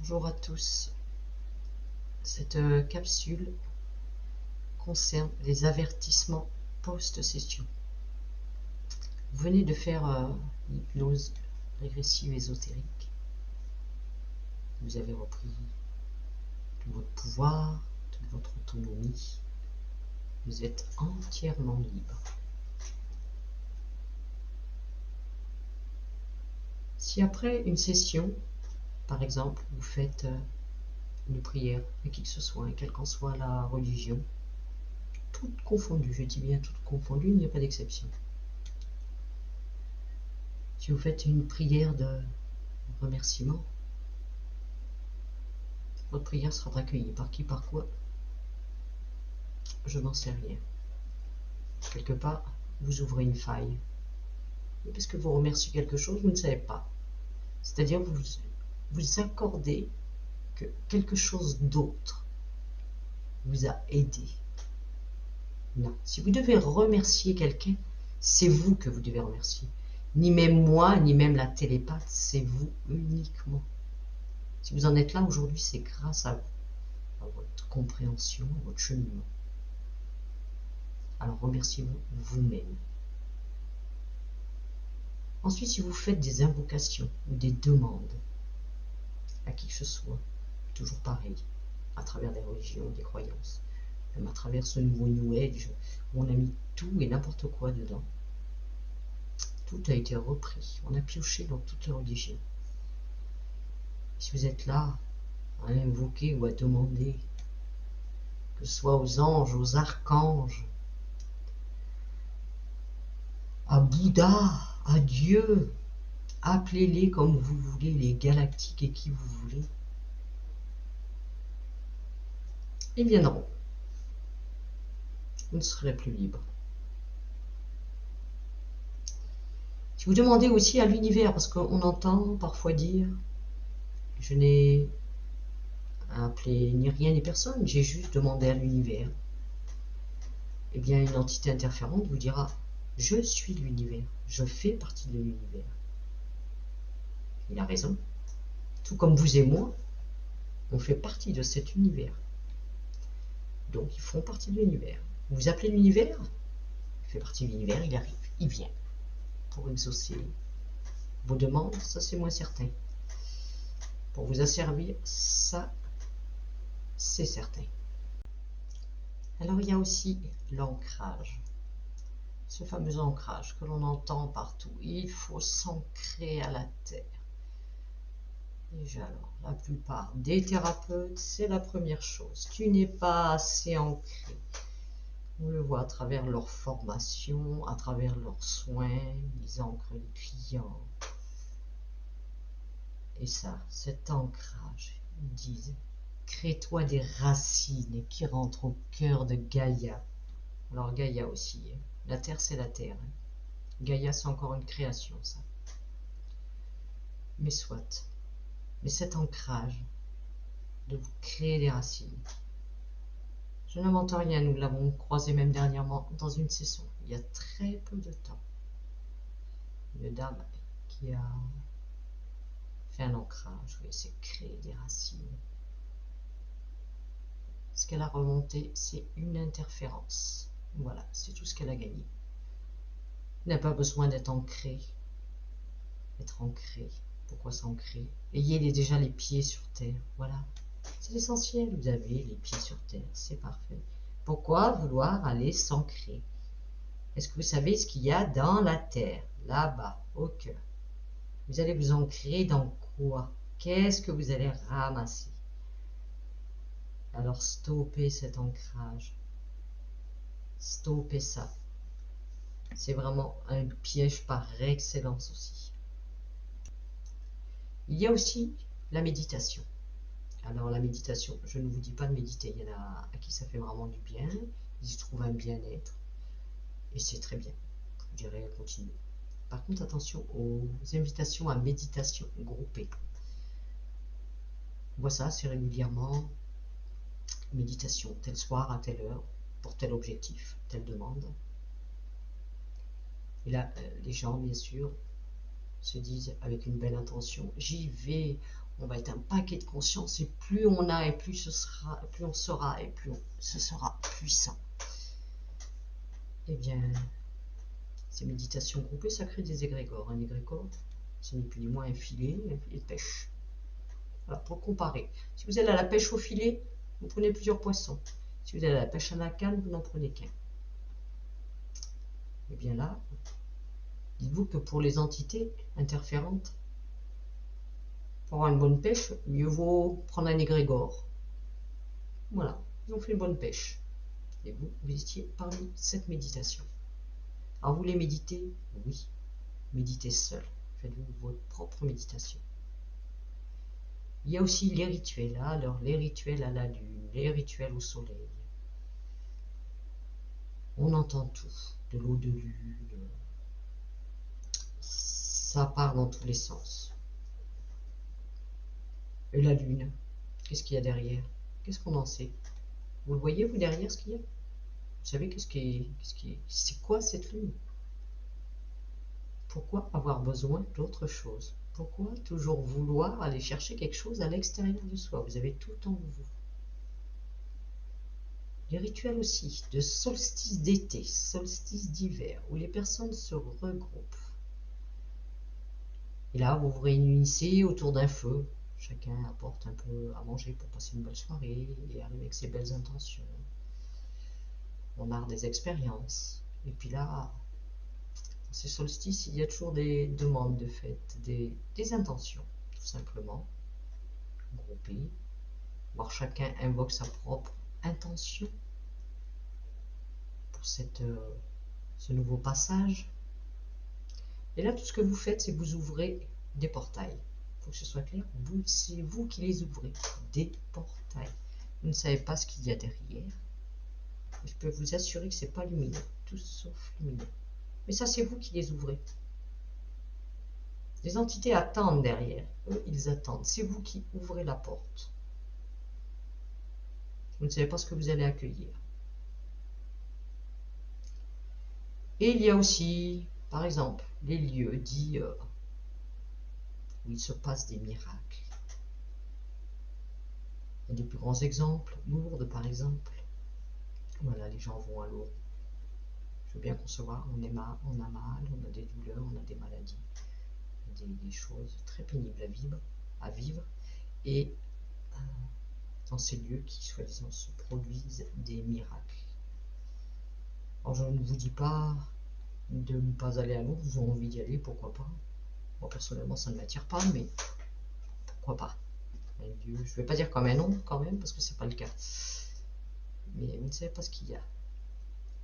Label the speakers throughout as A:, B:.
A: Bonjour à tous. Cette capsule concerne les avertissements post-session. Vous venez de faire l'hypnose régressive ésotérique. Vous avez repris tout votre pouvoir, toute votre autonomie. Vous êtes entièrement libre. Si après une session, par exemple, vous faites une prière à qui que ce soit, quelle qu'en soit la religion, toutes confondues, je dis bien toutes confondues, il n'y a pas d'exception. Si vous faites une prière de remerciement, votre prière sera accueillie. Par qui, par quoi? Je n'en sais rien. Quelque part, vous ouvrez une faille. Et parce que vous remerciez quelque chose, vous ne savez pas. C'est-à-dire vous accordez que quelque chose d'autre vous a aidé. Non. Si vous devez remercier quelqu'un, c'est vous que vous devez remercier. Ni même moi, ni même la télépathe, c'est vous uniquement. Si vous en êtes là aujourd'hui, c'est grâce à vous, à votre compréhension, à votre cheminement. Alors remerciez-vous vous-même. Ensuite, si vous faites des invocations ou des demandes à qui que ce soit, toujours pareil, à travers des religions, des croyances, même à travers ce nouveau New Age où on a mis tout et n'importe quoi dedans, tout a été repris. On a pioché dans toutes les religions. Si vous êtes là à invoquer ou à demander, que ce soit aux anges, aux archanges, à Bouddha, à Dieu, appelez-les comme vous voulez, les galactiques et qui vous voulez, ils viendront. Vous ne serez plus libre. Si vous demandez aussi à l'univers, parce qu'on entend parfois dire « je n'ai appelé ni rien ni personne, j'ai juste demandé à l'univers », eh bien une entité interférente vous dira « je suis l'univers, je fais partie de l'univers ». Il a raison. Tout comme vous et moi, on fait partie de cet univers. Donc ils font partie de l'univers. Vous appelez l'univers, il fait partie de l'univers, il arrive, il vient pour exaucer vos demandes, ça c'est moins certain. Pour vous asservir, ça c'est certain. Alors il y a aussi l'ancrage, ce fameux ancrage que l'on entend partout. Il faut s'ancrer à la terre. Déjà alors, la plupart des thérapeutes, c'est la première chose. Tu n'es pas assez ancré. On le voit à travers leur formation, à travers leurs soins, ils ancrent les clients. Et ça, cet ancrage, ils disent, crée-toi des racines qui rentrent au cœur de Gaïa. Alors Gaïa aussi, hein. La terre c'est la terre. Hein. Gaïa c'est encore une création, ça. Mais soit. Mais cet ancrage, de vous créer des racines. Je n'invente rien, nous l'avons croisé même dernièrement dans une session, il y a très peu de temps. Une dame qui a fait un ancrage, oui, c'est créer des racines. Ce qu'elle a remonté, c'est une interférence. Voilà, c'est tout ce qu'elle a gagné. Elle n'a pas besoin d'être ancrée. Être ancré. Pourquoi s'ancrer? Ayez déjà les pieds sur terre. Voilà. C'est l'essentiel. Vous avez les pieds sur terre. C'est parfait. Pourquoi vouloir aller s'ancrer? Est-ce que vous savez ce qu'il y a dans la terre? Là-bas, au cœur. Vous allez vous ancrer dans quoi? Qu'est-ce que vous allez ramasser? Alors stoppez cet ancrage. Stoppez ça. C'est vraiment un piège par excellence aussi. Il y a aussi la méditation. Alors la méditation, je ne vous dis pas de méditer, il y en a à qui ça fait vraiment du bien, ils y trouvent un bien-être, et c'est très bien, je dirais continuer. Par contre, attention aux invitations à méditation groupée. On voit ça assez régulièrement, méditation tel soir à telle heure, pour tel objectif, telle demande. Et là, les gens, bien sûr, se disent avec une belle intention, j'y vais On va être un paquet de conscience, et plus on a, et plus ce sera, plus on sera, et plus ce sera puissant. Eh bien, ces méditations groupées, ça crée des égrégores. Un égrégore, ce n'est plus ni moins un filet de pêche. Voilà, pour comparer. Si vous êtes à la pêche au filet, vous prenez plusieurs poissons. Si vous êtes à la pêche à la canne, vous n'en prenez qu'un. Et bien là, dites-vous que pour les entités interférentes, pour avoir une bonne pêche, mieux vaut prendre un égrégore. Voilà, ils ont fait une bonne pêche. Et vous, vous étiez parmi cette méditation. Alors vous voulez méditer? Oui. Méditez seul. Faites-vous votre propre méditation. Il y a aussi les rituels. Alors les rituels à la lune, les rituels au soleil. On entend tout. De l'eau de lune. Ça part dans tous les sens. Et la lune, qu'est-ce qu'il y a derrière? Qu'est-ce qu'on en sait? Vous le voyez, vous, derrière, ce qu'il y a? Vous savez c'est quoi cette lune? Pourquoi avoir besoin d'autre chose? Pourquoi toujours vouloir aller chercher quelque chose à l'extérieur de soi? Vous avez tout en vous. Les rituels aussi, de solstice d'été, solstice d'hiver, où les personnes se regroupent. Et là, vous vous réunissez autour d'un feu. Chacun apporte un peu à manger pour passer une belle soirée et arriver avec ses belles intentions. On a des expériences. Et puis là, dans ces solstices, il y a toujours des demandes de fête, des intentions, tout simplement, groupées. Voir chacun invoque sa propre intention pour ce nouveau passage. Et là, tout ce que vous faites, c'est que vous ouvrez des portails. Il faut que ce soit clair, c'est vous qui les ouvrez, des portails. Vous ne savez pas ce qu'il y a derrière. Je peux vous assurer que ce n'est pas lumineux, tout sauf lumineux. Mais ça, c'est vous qui les ouvrez. Les entités attendent derrière. Eux, ils attendent. C'est vous qui ouvrez la porte. Vous ne savez pas ce que vous allez accueillir. Et il y a aussi, par exemple, les lieux dits où il se passe des miracles. Il y a des plus grands exemples, Lourdes par exemple. Voilà, les gens vont à Lourdes. Je veux bien concevoir, on a mal, on a des douleurs, on a des maladies, des choses très pénibles à vivre. Et dans ces lieux qui, soi-disant, se produisent des miracles. Alors je ne vous dis pas de ne pas aller à Lourdes, vous avez envie d'y aller, pourquoi pas. Moi personnellement ça ne m'attire pas, mais pourquoi pas. Un lieu, je ne vais pas dire comme un nom quand même, parce que c'est pas le cas. Mais vous ne savez pas ce qu'il y a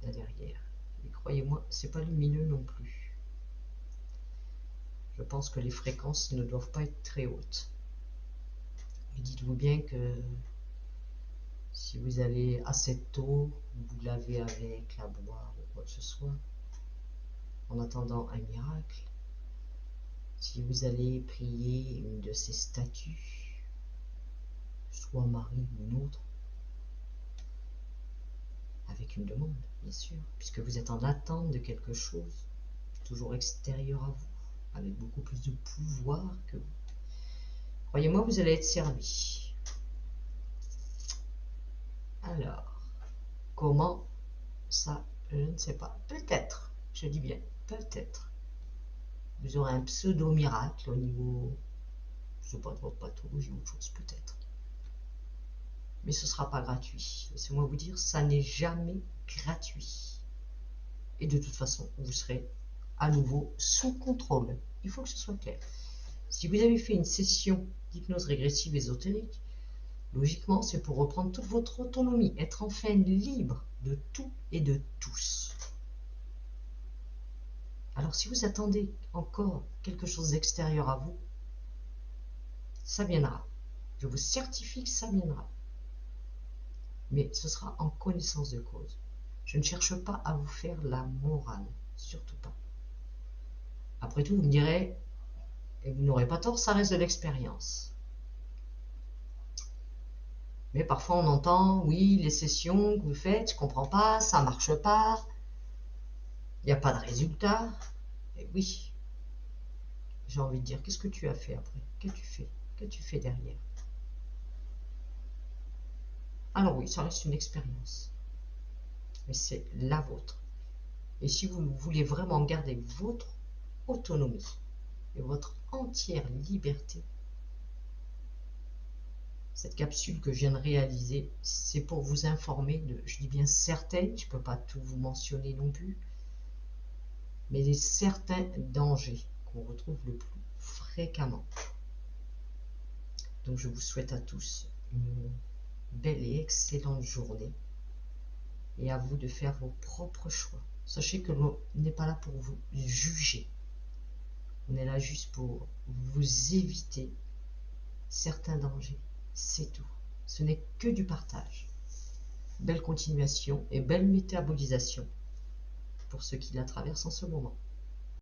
A: là derrière. Et croyez-moi, c'est pas lumineux non plus. Je pense que les fréquences ne doivent pas être très hautes. Et dites-vous bien que si vous allez à cette eau, vous lavez avec, la boire ou quoi que ce soit, en attendant un miracle, si vous allez prier une de ces statues, soit Marie ou une autre, avec une demande, bien sûr, puisque vous êtes en attente de quelque chose, toujours extérieur à vous, avec beaucoup plus de pouvoir que vous. Croyez-moi, vous allez être servi. Alors, comment ça, je ne sais pas. Peut-être, je dis bien, peut-être. Vous aurez un pseudo-miracle au niveau, je ne sais pas, de votre pathologie ou autre chose, peut-être. Mais ce ne sera pas gratuit. Laissez-moi vous dire, ça n'est jamais gratuit. Et de toute façon, vous serez à nouveau sous contrôle. Il faut que ce soit clair. Si vous avez fait une session d'hypnose régressive ésotérique, logiquement, c'est pour reprendre toute votre autonomie, être enfin libre de tout et de tous. Alors si vous attendez encore quelque chose d'extérieur à vous, ça viendra. Je vous certifie que ça viendra. Mais ce sera en connaissance de cause. Je ne cherche pas à vous faire la morale, surtout pas. Après tout, vous me direz, et vous n'aurez pas tort, ça reste de l'expérience. Mais parfois on entend, oui, les sessions que vous faites, je ne comprends pas, ça ne marche pas, il n'y a pas de résultat. Et oui, j'ai envie de dire, qu'est-ce que tu as fait après? Qu'as-tu fait? Qu'as-tu fait derrière? Alors oui, ça reste une expérience, mais c'est la vôtre. Et si vous voulez vraiment garder votre autonomie et votre entière liberté, cette capsule que je viens de réaliser, c'est pour vous informer de, je dis bien certaines, je ne peux pas tout vous mentionner non plus, mais des certains dangers qu'on retrouve le plus fréquemment. Donc je vous souhaite à tous une belle et excellente journée et à vous de faire vos propres choix. Sachez que l'on n'est pas là pour vous juger. On est là juste pour vous éviter certains dangers. C'est tout. Ce n'est que du partage. Belle continuation et belle métabolisation pour ceux qui la traversent en ce moment.